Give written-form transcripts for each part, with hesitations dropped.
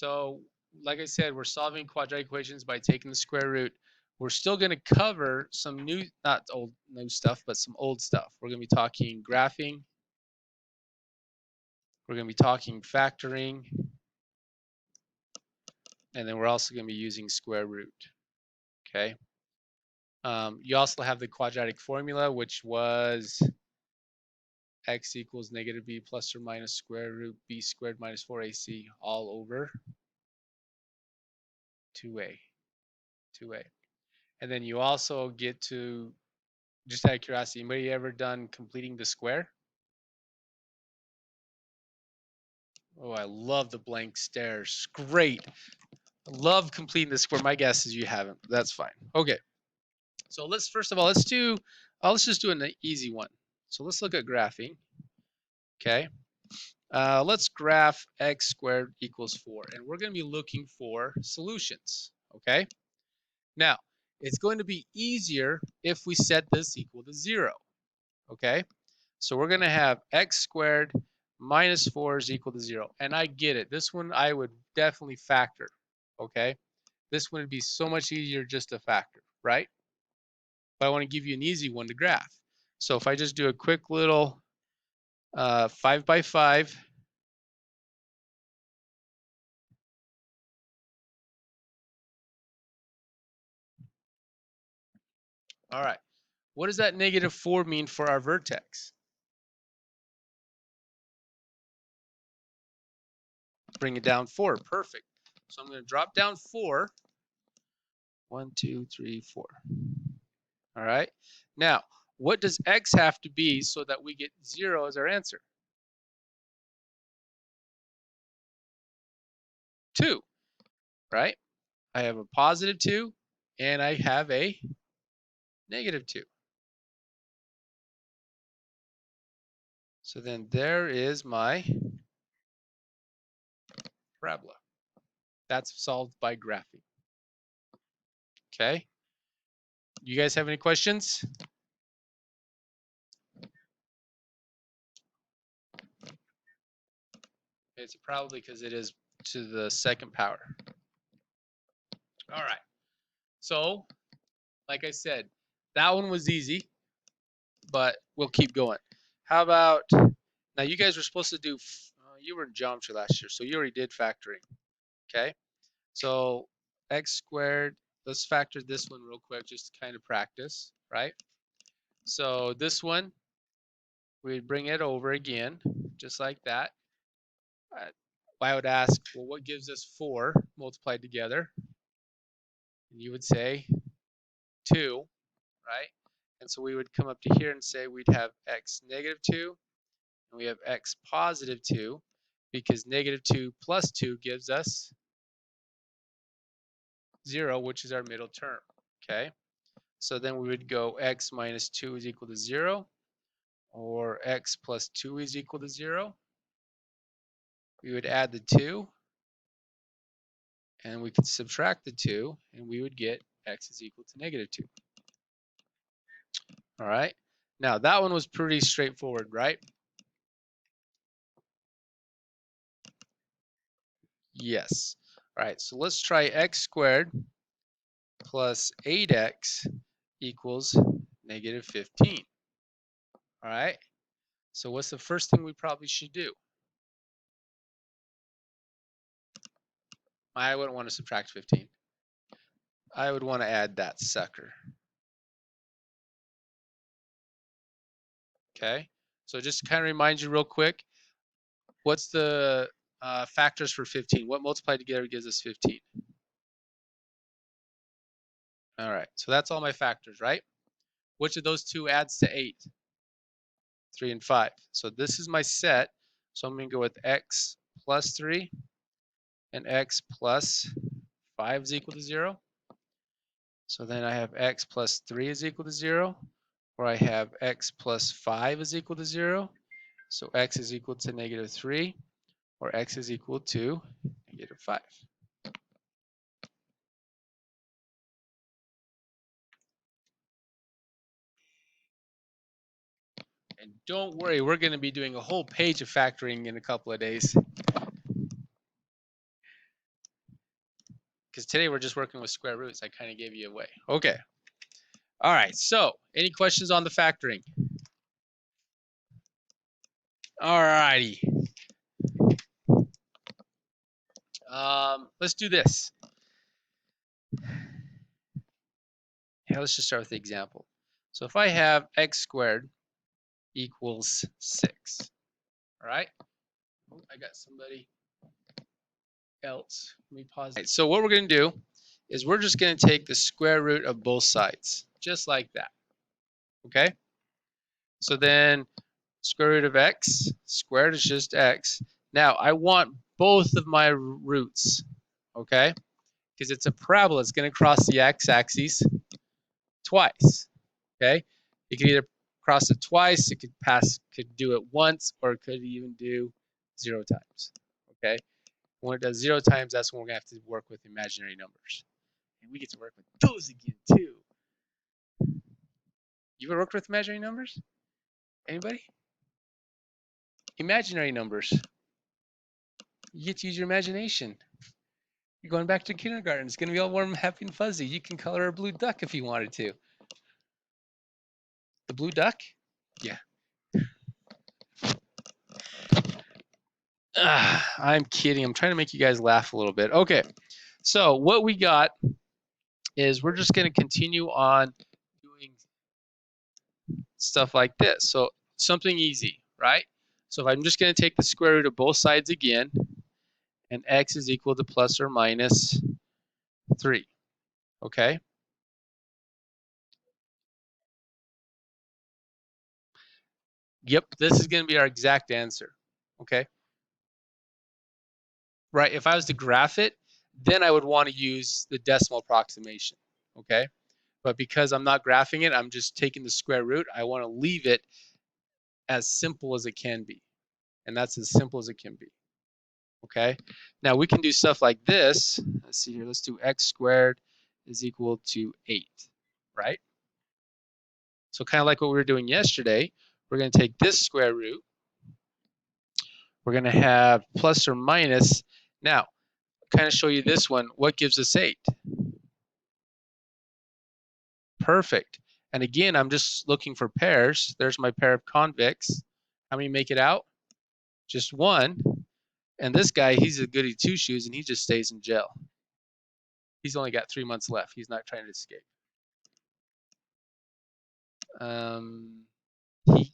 So, like I said, we're solving quadratic equations by taking the square root. We're still going to cover some new, not old new stuff, but some old stuff. We're going to be talking graphing. We're going to be talking factoring. And then we're also going to be using square root. Okay. You also have the quadratic formula, which was x equals negative b plus or minus square root b squared minus 4ac all over 2a. And then you also get to, just out of curiosity, anybody ever done completing the square? Oh, I love the blank stares. Great. Love completing the square. My guess is you haven't. That's fine. Okay. So let's first of all, let's just do an easy one. So let's look at graphing. Okay. Let's graph x squared equals 4. And we're going to be looking for solutions. Okay. Now, it's going to be easier if we set this equal to 0. Okay. So we're going to have x squared minus 4 is equal to 0. And I get it. This one I would definitely factor. Okay. This one would be so much easier just to factor, right? But I want to give you an easy one to graph. So if I just do a quick little 5 by 5, all right. What does that negative 4 mean for our vertex? Bring it down 4. Perfect. So I'm going to drop down 4. 1, 2, 3, 4. All right. Now, what does x have to be so that we get 0 as our answer? 2, right? I have a positive 2 and I have a negative 2. So then there is my parabola. That's solved by graphing. Okay. You guys have any questions? It's probably because it is to the second power. All right. So, like I said, that one was easy, but we'll keep going. How about, now you guys were supposed to do, you were in geometry last year, so you already did factoring. Okay. So x squared, let's factor this one real quick just to kind of practice, right? So this one, we'd bring it over again, just like that. I would ask, well, what gives us 4 multiplied together? And you would say 2, right? And so we would come up to here and say we'd have x negative 2, and we have x positive 2, because negative 2 plus 2 gives us 0, which is our middle term, okay? So then we would go x minus 2 is equal to 0, or x plus 2 is equal to 0. We would add the 2, and we could subtract the 2, and we would get x is equal to negative 2. All right. Now that one was pretty straightforward, right? Yes. All right. So let's try x squared plus 8x equals negative 15. All right. So what's the first thing we probably should do? I wouldn't want to subtract 15. I would want to add that sucker. Okay. So just to kind of remind you real quick, what's the factors for 15? What multiplied together gives us 15? All right. So that's all my factors, right? Which of those two adds to 8? 3 and 5. So this is my set. So I'm going to go with x plus 3 and x plus 5 is equal to 0. So then I have x plus 3 is equal to 0, or I have x plus 5 is equal to 0. So x is equal to negative 3, or x is equal to negative 5. And don't worry, we're going to be doing a whole page of factoring in a couple of days. because today we're just working with square roots. I kind of gave you away. Okay. All right. So, any questions on the factoring? All righty. Let's do this. Yeah, let's just start with the example. So if I have x squared equals 6, all right? Oh, I got somebody else. Let me pause. Right, so what we're going to do is we're just going to take the square root of both sides, just like that, okay? So then square root of x squared is just x. Now I want both of my roots, okay? Because it's a parabola, it's going to cross the x-axis twice, okay? It could either cross it twice, it could do it once, or it could even do 0 times, okay? When it does 0 times, that's when we're going to have to work with imaginary numbers. And we get to work with those again, too. You ever worked with imaginary numbers? Anybody? Imaginary numbers. You get to use your imagination. You're going back to kindergarten. It's going to be all warm, happy, and fuzzy. You can color a blue duck if you wanted to. The blue duck? Yeah. I'm kidding. I'm trying to make you guys laugh a little bit. Okay. So what we got is we're just going to continue on doing stuff like this. So something easy, right? So if I'm just going to take the square root of both sides again, and x is equal to plus or minus 3, okay? Yep, this is going to be our exact answer, okay? Right, if I was to graph it, then I would want to use the decimal approximation, okay? But because I'm not graphing it, I'm just taking the square root. I want to leave it as simple as it can be. And that's as simple as it can be. Okay? Now we can do stuff like this. Let's see here. Let's do x squared is equal to 8, right? So kind of like what we were doing yesterday, we're going to take this square root. We're going to have plus or minus. Now, kind of show you this one. What gives us 8? Perfect. And again, I'm just looking for pairs. There's my pair of convicts. How many make it out? Just one. And this guy, he's a goody two-shoes, and he just stays in jail. He's only got 3 months left. He's not trying to escape.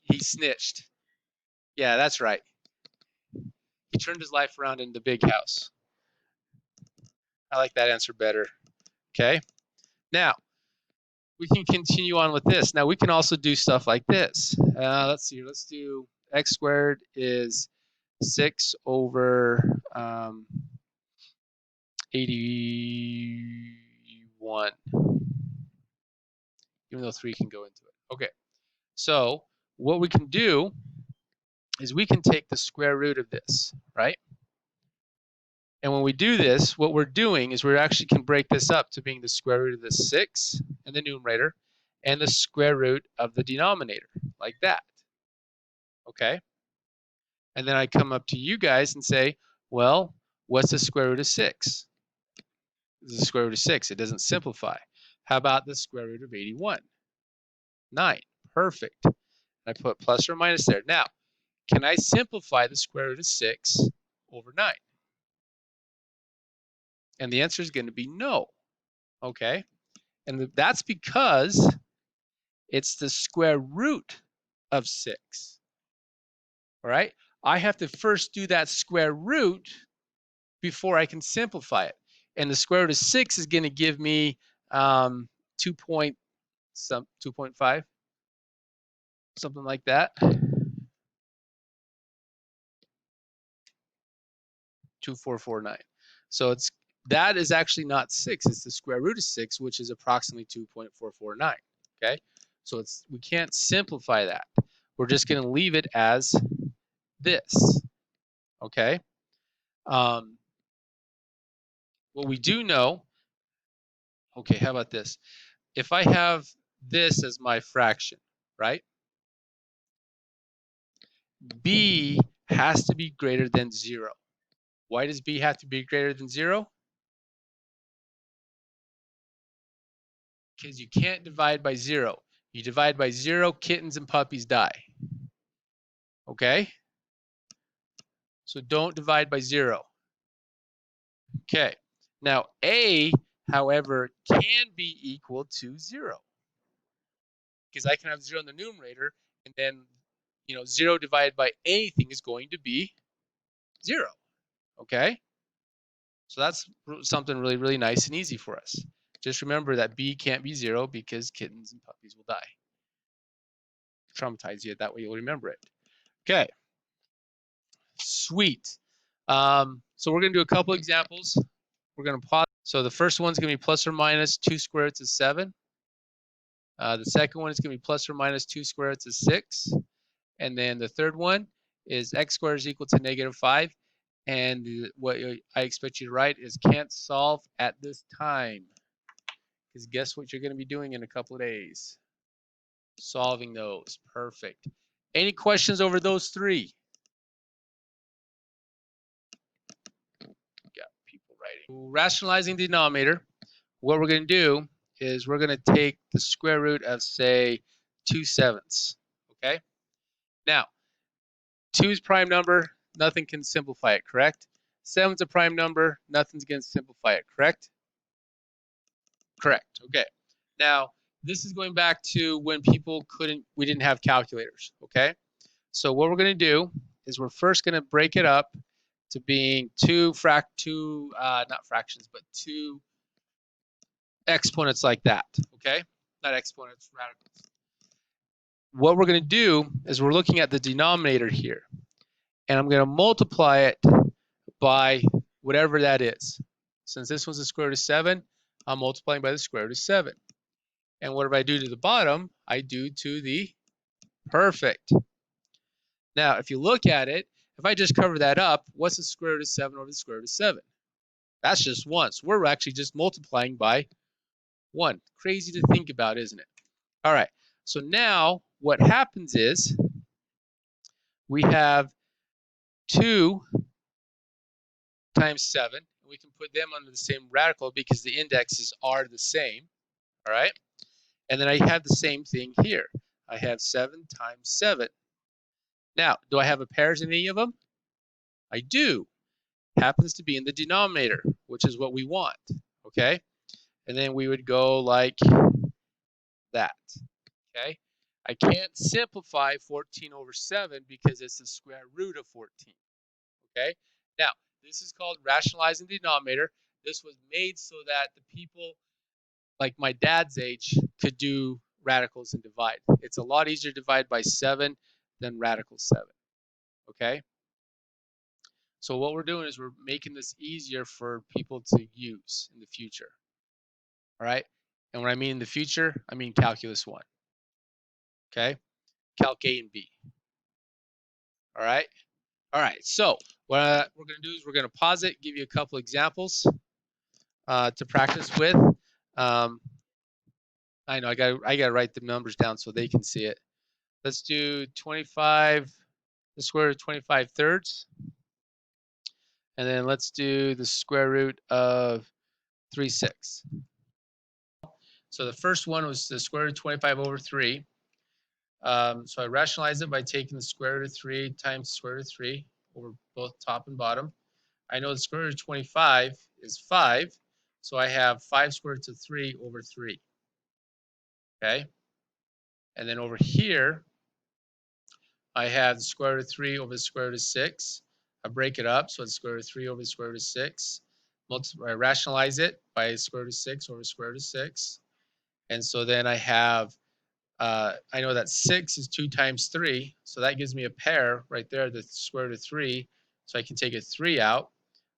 He snitched. Yeah, that's right. He turned his life around in the big house. I like that answer better. Okay. Now, we can continue on with this. Now, we can also do stuff like this. Let's see. Let's do x squared is 6 over 81. Even though 3 can go into it. Okay. So what we can do is we can take the square root of this, right? And when we do this, what we're doing is we actually can break this up to being the square root of the 6 in the numerator and the square root of the denominator, like that. Okay? And then I come up to you guys and say, well, what's the square root of 6? This is the square root of 6. It doesn't simplify. How about the square root of 81? 9. Perfect. I put plus or minus there. Now, can I simplify the square root of 6 over 9? And the answer is going to be no. Okay? And that's because it's the square root of 6. All right? I have to first do that square root before I can simplify it. And the square root of 6 is going to give me 2.5, something like that. 2449. So that is actually not 6. It's the square root of 6, which is approximately 2.449. Okay? So we can't simplify that. We're just going to leave it as this. Okay? What we do know, okay, how about this? If I have this as my fraction, right? B has to be greater than 0. Why does B have to be greater than 0? because you can't divide by 0. You divide by 0, kittens and puppies die. Okay? So don't divide by 0. Okay. Now a, however, can be equal to 0. Because I can have 0 in the numerator, and then 0 divided by anything is going to be 0. Okay? So that's something really, really nice and easy for us. Just remember that b can't be 0 because kittens and puppies will die. Traumatize you, that way you'll remember it. Okay. Sweet. So we're going to do a couple examples. We're going to pause. So the first one's going to be plus or minus 2 square roots of 7. The second one is going to be plus or minus 2 square roots of 6. And then the third one is x squared is equal to negative 5. And what I expect you to write is can't solve at this time. Because guess what you're going to be doing in a couple of days? Solving those. Perfect. Any questions over those three? Got people writing. Rationalizing the denominator. What we're going to do is we're going to take the square root of, say, 2/7. Okay? Now, 2 is prime number. Nothing can simplify it, correct? 7's a prime number. Nothing's going to simplify it, correct? Correct. Okay. Now, this is going back to when we didn't have calculators, okay? So what we're going to do is we're first going to break it up to being two exponents like that, okay? Not exponents, radicals. What we're going to do is we're looking at the denominator here, and I'm going to multiply it by whatever that is. Since this one's the square root of 7, I'm multiplying by the square root of 7. And whatever I do to the bottom, I do to the perfect. Now, if you look at it, if I just cover that up, what's the square root of 7 over the square root of 7? That's just 1. So we're actually just multiplying by 1. Crazy to think about, isn't it? All right. So now what happens is we have 2 times 7. We can put them under the same radical because the indexes are the same. All right. And then I have the same thing here. I have 7 times 7. Now, do I have a pairs in any of them? I do. Happens to be in the denominator, which is what we want. Okay. And then we would go like that. Okay. I can't simplify 14 over 7 because it's the square root of 14. Okay. Now, this is called rationalizing the denominator. This was made so that the people like my dad's age could do radicals and divide. It's a lot easier to divide by 7 than radical 7. Okay. So what we're doing is we're making this easier for people to use in the future. All right. And when I mean in the future, I mean calculus 1. Okay. Calc A and B. All right. All right. So what we're going to do is we're going to pause it, give you a couple examples to practice with. I know I got to write the numbers down so they can see it. Let's do 25, the square root of 25 thirds. And then let's do the square root of 3/6. So the first one was the square root of 25 over 3. So I rationalize it by taking the square root of 3 times the square root of 3 over both top and bottom. I know the square root of 25 is 5, so I have 5 square roots of 3 over 3. Okay? And then over here, I have the square root of 3 over the square root of 6. I break it up, so it's square root of 3 over the square root of 6. I rationalize it by the square root of 6 over the square root of 6. And so then I have, I know that 6 is 2 times 3, so that gives me a pair right there, the square root of 3. So I can take a 3 out.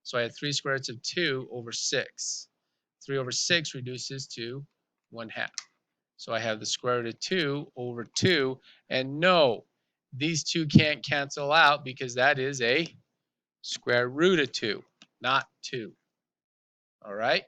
So I have 3 square roots of 2 over 6. 3 over 6 reduces to 1/2. So I have the square root of 2 over 2. And no, these two can't cancel out because that is a square root of 2, not 2. All right?